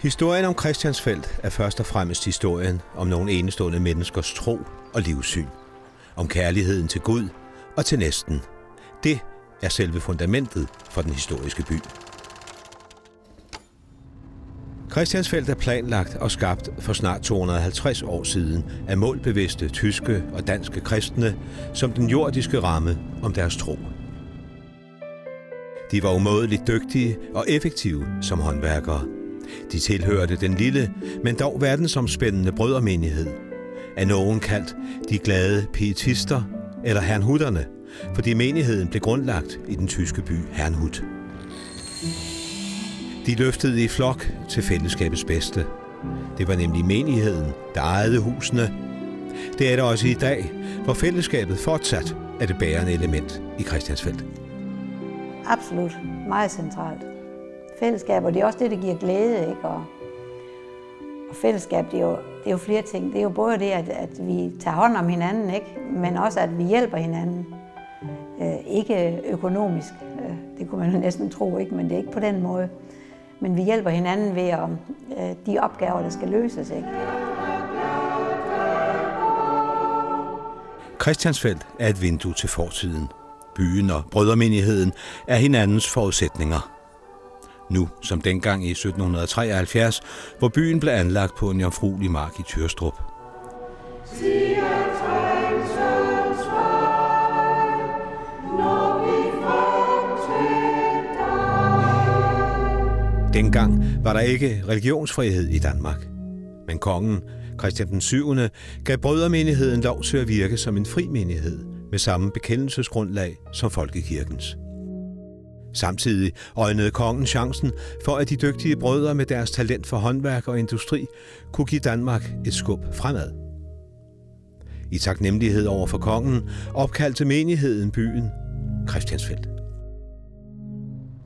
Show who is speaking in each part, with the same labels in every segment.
Speaker 1: Historien om Christiansfeld er først og fremmest historien om nogle enestående menneskers tro og livssyn. Om kærligheden til Gud og til næsten. Det er selve fundamentet for den historiske by. Christiansfeld er planlagt og skabt for snart 250 år siden af målbevidste tyske og danske kristne som den jordiske ramme om deres tro. De var umådeligt dygtige og effektive som håndværkere. De tilhørte den lille, men dog verdensomspændende brødremenighed, af nogen kaldt de glade pietister eller herrnhuterne, fordi menigheden blev grundlagt i den tyske by Herrnhut. De løftede i flok til fællesskabets bedste. Det var nemlig menigheden, der ejede husene. Det er det også i dag, hvor fællesskabet fortsat er det bærende element i Christiansfeld.
Speaker 2: Absolut. Meget centralt. Fællesskab, og det er også det, der giver glæde, ikke? Og fællesskab, det er jo flere ting. Det er jo både det, at vi tager hånd om hinanden, ikke? Men også, at vi hjælper hinanden. Ikke økonomisk, det kunne man jo næsten tro, ikke? Men det er ikke på den måde. Men vi hjælper hinanden ved de opgaver, der skal løses, ikke?
Speaker 1: Christiansfeld er et vindue til fortiden. Byen og brødremenigheden er hinandens forudsætninger. Nu som dengang i 1773, hvor byen blev anlagt på en jomfruelig mark i Tyrstrup. Dengang var der ikke religionsfrihed i Danmark. Men kongen, Christian den 7., gav brødremenigheden lov til at virke som en fri menighed med samme bekendelsesgrundlag som folkekirkens. Samtidig øjnede kongen chancen for, at de dygtige brødre med deres talent for håndværk og industri kunne give Danmark et skub fremad. I taknemmelighed over for kongen opkaldte menigheden byen Christiansfeld.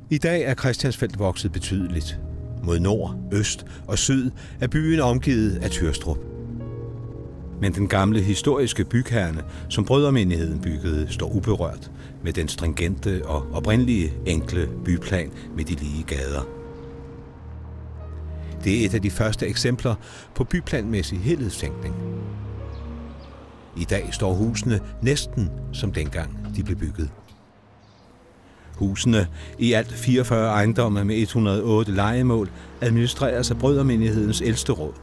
Speaker 1: I dag er Christiansfeld vokset betydeligt. Mod nord, øst og syd er byen omgivet af Tyrstrup. Men den gamle historiske bykerne, som brødremenigheden byggede, står uberørt med den stringente og oprindelige enkle byplan med de lige gader. Det er et af de første eksempler på byplanmæssig helhedstænkning. I dag står husene næsten som dengang de blev bygget. Husene, i alt 44 ejendomme med 108 lejemål, administreres af brødremenighedens ældste råd.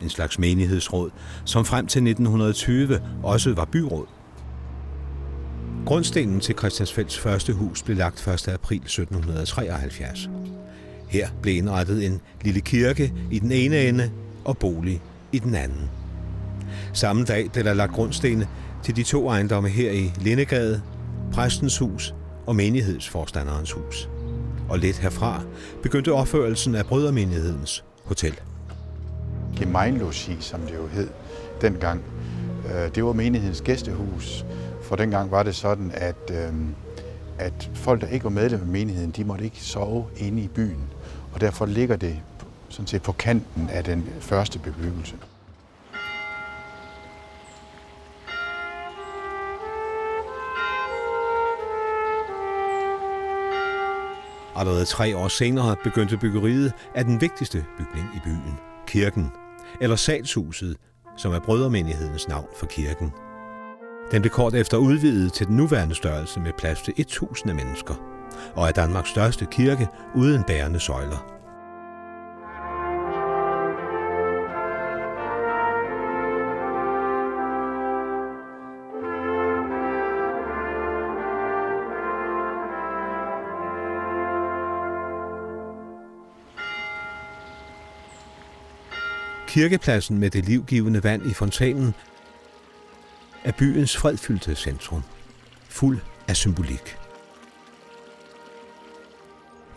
Speaker 1: En slags menighedsråd, som frem til 1920 også var byråd. Grundstenen til Christiansfelds første hus blev lagt 1. april 1773. Her blev indrettet en lille kirke i den ene ende og bolig i den anden. Samme dag blev der lagt grundstene til de 2 ejendomme her i Lindegade, Præstens hus og menighedsforstanderens hus. Og lidt herfra begyndte opførelsen af brødremenighedens hotel.
Speaker 3: Gemeinlogi, som det jo hed dengang, det var menighedens gæstehus. For dengang var det sådan, at folk, der ikke var medlem af menigheden, de måtte ikke sove inde i byen. Og derfor ligger det sådan set på kanten af den første bebyggelse.
Speaker 1: Allerede 3 år senere begyndte byggeriet af den vigtigste bygning i byen, kirken, eller salshuset, som er brødremenighedens navn for kirken. Den blev kort efter udvidet til den nuværende størrelse med plads til 1000 mennesker, og er Danmarks største kirke uden bærende søjler. Kirkepladsen med det livgivende vand i fontænen er byens fredfyldte centrum, fuld af symbolik.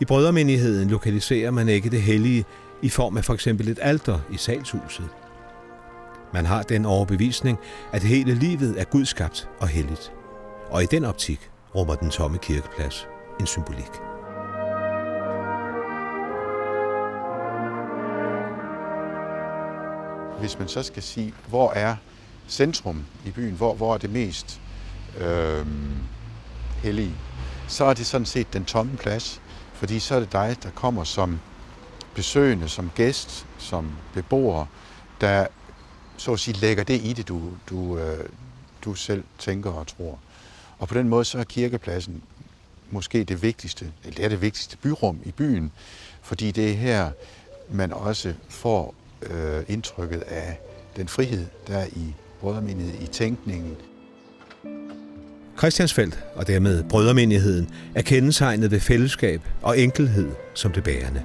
Speaker 1: I brødremenigheden lokaliserer man ikke det hellige i form af f.eks. et alter i salshuset. Man har den overbevisning, at hele livet er gudskabt og helligt, og i den optik rummer den tomme kirkeplads en symbolik.
Speaker 3: Hvis man så skal sige, hvor er centrum i byen, hvor er det mest hellige, så er det sådan set den tomme plads, fordi så er det dig, der kommer som besøgende, som gæst, som beboer, der så at sige lægger det i det, du selv tænker og tror. Og på den måde så er kirkepladsen måske det vigtigste, eller det er det vigtigste byrum i byen, fordi det er her, man også får indtrykket af den frihed, der er i brødremenigheden, i tænkningen.
Speaker 1: Christiansfeld og dermed brødremenigheden er kendetegnet ved fællesskab og enkelhed som det bærende.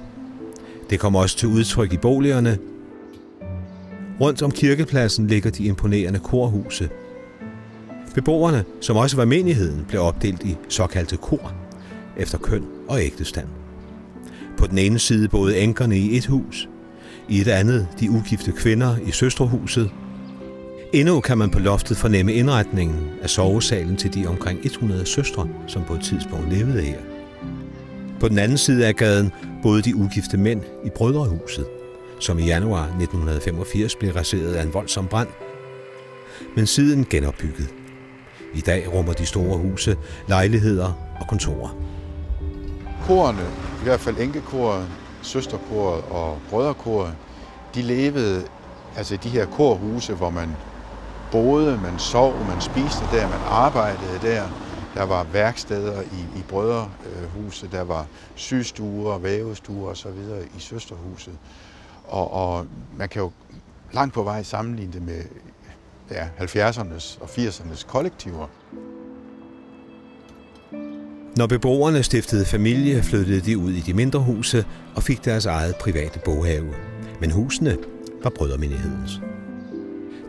Speaker 1: Det kommer også til udtryk i boligerne. Rundt om kirkepladsen ligger de imponerende korhuse. Beboerne, som også var menigheden, blev opdelt i såkaldte kor, efter køn og ægtestand. På den ene side boede enkerne i et hus, i et andet de ugifte kvinder i søsterhuset. Endnu kan man på loftet fornemme indretningen af sovesalen til de omkring 100 søstre, som på et tidspunkt levede her. På den anden side af gaden boede de ugifte mænd i brødrehuset, som i januar 1985 blev raseret af en voldsom brand, men siden genopbygget. I dag rummer de store huse lejligheder og kontorer.
Speaker 3: Korene, i hvert fald enkekoret, søsterkoret og brødrekoret, de levede altså i de her korhuse, hvor man boede, man sov, man spiste der, man arbejdede der. Der var værksteder i brødrehuset, der var sygestuer, vævestuer osv. i søsterhuset. Og man kan jo langt på vej sammenligne det med 70'ernes og 80'ernes kollektiver.
Speaker 1: Når beboerne stiftede familie, flyttede de ud i de mindre huse og fik deres eget private boghave. Men husene var brødremenighedens.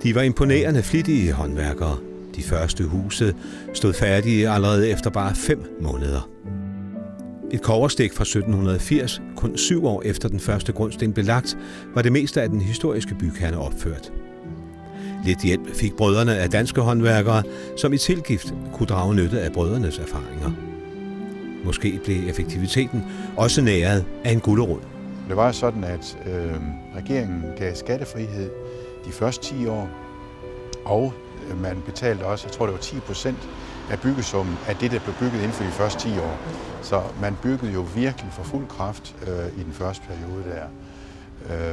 Speaker 1: De var imponerende flittige håndværkere. De første huse stod færdige allerede efter bare 5 måneder. Et kobberstik fra 1780, kun 7 år efter den første grundsten blev lagt, var det meste af den historiske bykerne opført. Lidt hjælp fik brødrene af danske håndværkere, som i tilgift kunne drage nytte af brødrenes erfaringer. Måske blev effektiviteten også næret af en gulerod.
Speaker 3: Det var sådan, at regeringen gav skattefrihed de første 10 år, og man betalte også, jeg tror det var 10% af byggesummen af det, der blev bygget inden for de første 10 år. Så man byggede jo virkelig for fuld kraft i den første periode der.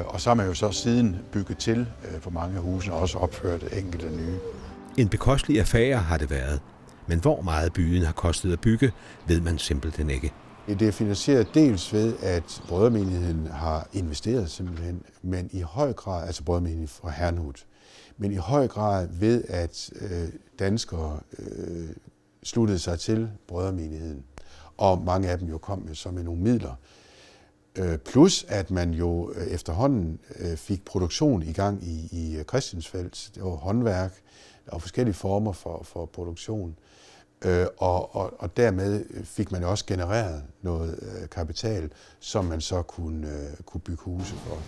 Speaker 3: Og så har man jo så siden bygget til på mange af husene og også opført enkelte nye.
Speaker 1: En bekostelig affære har det været, men hvor meget byen har kostet at bygge, ved man simpelthen ikke.
Speaker 3: Det er finansieret dels ved, at brødremenigheden har investeret simpelthen, men i høj grad, altså brødremenigheden fra Herrnhut, men i høj grad ved, at danskere sluttede sig til brødremenigheden, og mange af dem jo kom med som med nogle midler. Plus at man jo efterhånden fik produktion i gang i Christiansfeld. Det var håndværk og forskellige former for produktion. Og dermed fik man også genereret noget kapital, som man så kunne bygge huse for.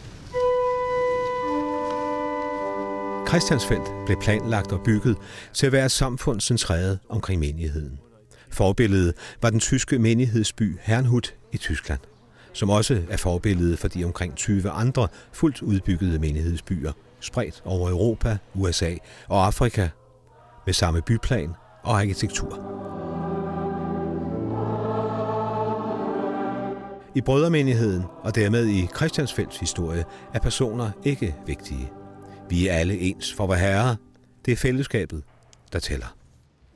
Speaker 1: Christiansfeld blev planlagt og bygget til at være et samfund centreret omkring menigheden. Forbilledet var den tyske menighedsby Herrnhut i Tyskland, som også er forbilledet for de omkring 20 andre fuldt udbyggede menighedsbyer, spredt over Europa, USA og Afrika, med samme byplan og arkitektur. I brødremenigheden og dermed i Christiansfelds historie er personer ikke vigtige. Vi er alle ens for vor Herre. Det er fællesskabet, der tæller.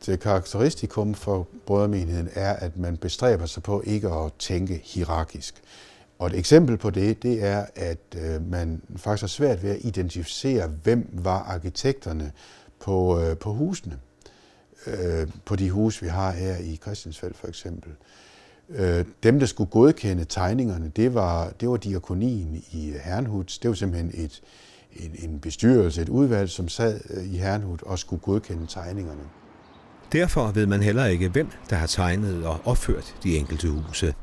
Speaker 3: Det karakteristikum for brødremenigheden er, at man bestræber sig på ikke at tænke hierarkisk. Og et eksempel på det er, at man faktisk har svært ved at identificere, hvem var arkitekterne på husene. På de huse, vi har her i Christiansfeld for eksempel. Dem, der skulle godkende tegningerne, det var diakonien i Herrnhut. Det var simpelthen en bestyrelse, et udvalg, som sad i Herrnhut og skulle godkende tegningerne.
Speaker 1: Derfor ved man heller ikke, hvem der har tegnet og opført de enkelte huse.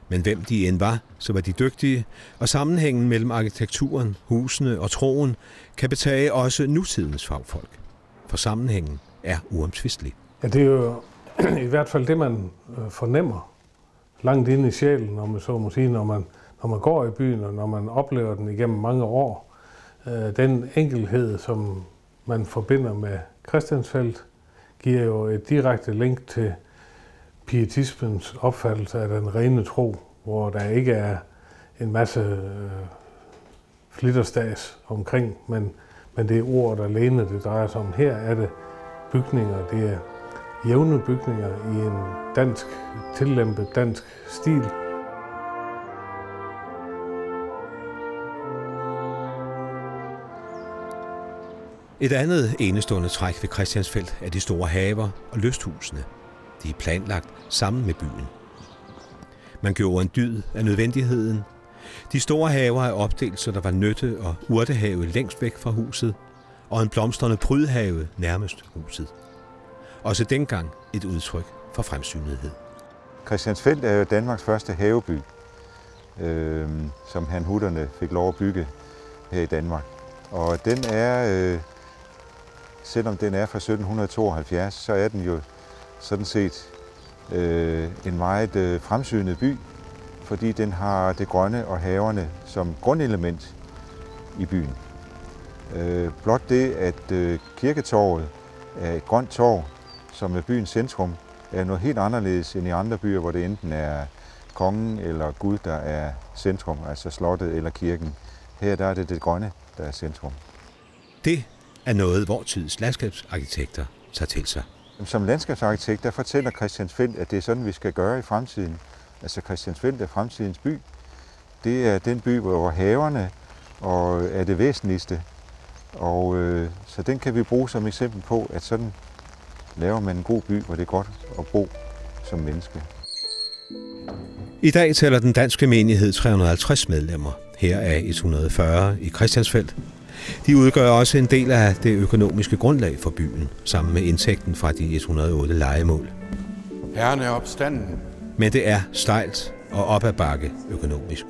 Speaker 1: Men hvem de end var, så var de dygtige, og sammenhængen mellem arkitekturen, husene og troen kan betage også nutidens fagfolk. For sammenhængen er uomtvistelig.
Speaker 4: Ja, det er jo i hvert fald det, man fornemmer langt inde i sjælen, når man så må sige, når man går i byen, og når man oplever den igennem mange år. Den enkelhed, som man forbinder med Christiansfeld, giver jo et direkte link til pietismens opfattelse af den rene tro, hvor der ikke er en masse flitterstas omkring, men det er ordet alene, det drejer sig om. Her er det bygninger, det er jævne bygninger i en dansk, tillempet dansk stil.
Speaker 1: Et andet enestående træk ved Christiansfeld er de store haver og lysthusene. De er planlagt sammen med byen. Man gjorde en dyd af nødvendigheden. De store haver er opdelt, så der var nytte- og urtehave længst væk fra huset, og en blomstrende prydhave nærmest huset. Også dengang et udtryk for fremsynethed.
Speaker 3: Christiansfeld er jo Danmarks første haveby, som hanhutterne fik lov at bygge her i Danmark. Og den er, selvom den er fra 1772, så er den jo sådan set en meget fremsynet by, fordi den har det grønne og haverne som grundelement i byen. Blot det, at Kirketorvet er et grønt torv, som er byens centrum, er noget helt anderledes end i andre byer, hvor det enten er kongen eller Gud, der er centrum, altså slottet eller kirken. Her der er det grønne, der er centrum.
Speaker 1: Det er noget, vor tids landskabsarkitekter tager til sig.
Speaker 3: Som landskabsarkitekt, der fortæller Christiansfeld, at det er sådan, vi skal gøre i fremtiden. Altså Christiansfeld er fremtidens by. Det er den by, hvor haverne er det væsentligste. Og så den kan vi bruge som eksempel på, at sådan laver man en god by, hvor det er godt at bo som menneske.
Speaker 1: I dag tæller den danske menighed 350 medlemmer. Her er 140 i Christiansfeld. De udgør også en del af det økonomiske grundlag for byen, sammen med indtægten fra de 108 lejemål.
Speaker 5: Herren er opstanden.
Speaker 1: Men det er stejlt og op ad bakke økonomisk.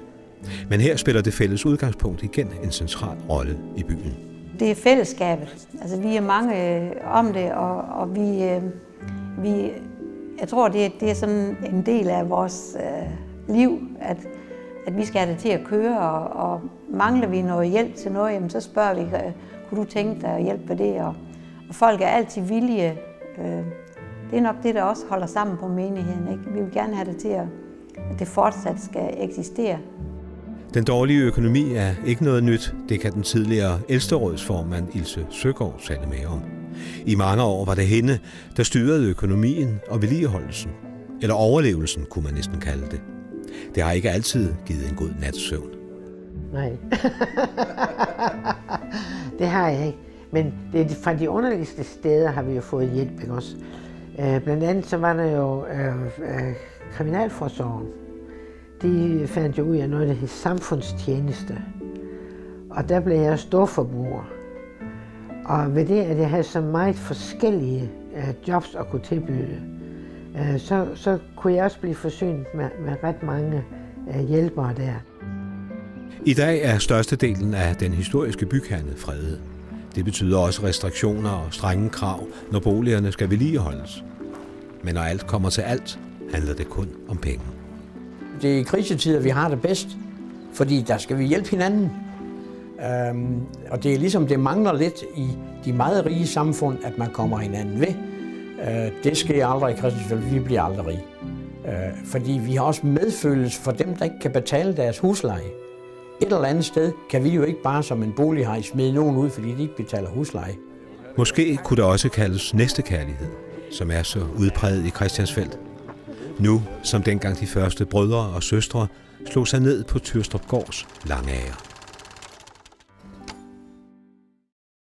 Speaker 1: Men her spiller det fælles udgangspunkt igen en central rolle i byen.
Speaker 2: Det er fællesskabet. Altså, vi er mange om det, og jeg tror, det er sådan en del af vores liv, at vi skal have det til at køre, og mangler vi noget hjælp til noget, jamen, så spørger vi, kunne du tænke dig at hjælpe med det? Og folk er altid villige. Det er nok det, der også holder sammen på menigheden, ikke? Vi vil gerne have det til, at det fortsat skal eksistere.
Speaker 1: Den dårlige økonomi er ikke noget nyt. Det kan den tidligere ældsterådsformand Ilse Søgaard tale med om. I mange år var det hende, der styrede økonomien og vedligeholdelsen. Eller overlevelsen, kunne man næsten kalde det. Det har ikke altid givet en god nats søvn.
Speaker 6: Nej, det har jeg ikke. Men fra de underligste steder har vi jo fået hjælp, ikke også? Blandt andet så var der jo kriminalforsorgen. De fandt jo ud af noget, der hed samfundstjeneste. Og der blev jeg storforbruger. Og ved det, at jeg havde så meget forskellige jobs at kunne tilbyde, så kunne jeg også blive forsynet med ret mange hjælpere der.
Speaker 1: I dag er størstedelen af den historiske bykerne fredet. Det betyder også restriktioner og strenge krav, når boligerne skal vedligeholdes. Men når alt kommer til alt, handler det kun om penge.
Speaker 7: Det er i krisetider, vi har det bedst, fordi der skal vi hjælpe hinanden. Og det er ligesom, det mangler lidt i de meget rige samfund, at man kommer hinanden ved. Det sker aldrig i Christiansfeld, vi bliver aldrig rige. Fordi vi har også medfølelse for dem, der ikke kan betale deres husleje. Et eller andet sted kan vi jo ikke bare som en bolighaj smide nogen ud, fordi de ikke betaler husleje.
Speaker 1: Måske kunne det også kaldes næstekærlighed, som er så udpræget i Christiansfeld. Nu, som dengang de første brødre og søstre, slog sig ned på Tyrstrupgårds langager.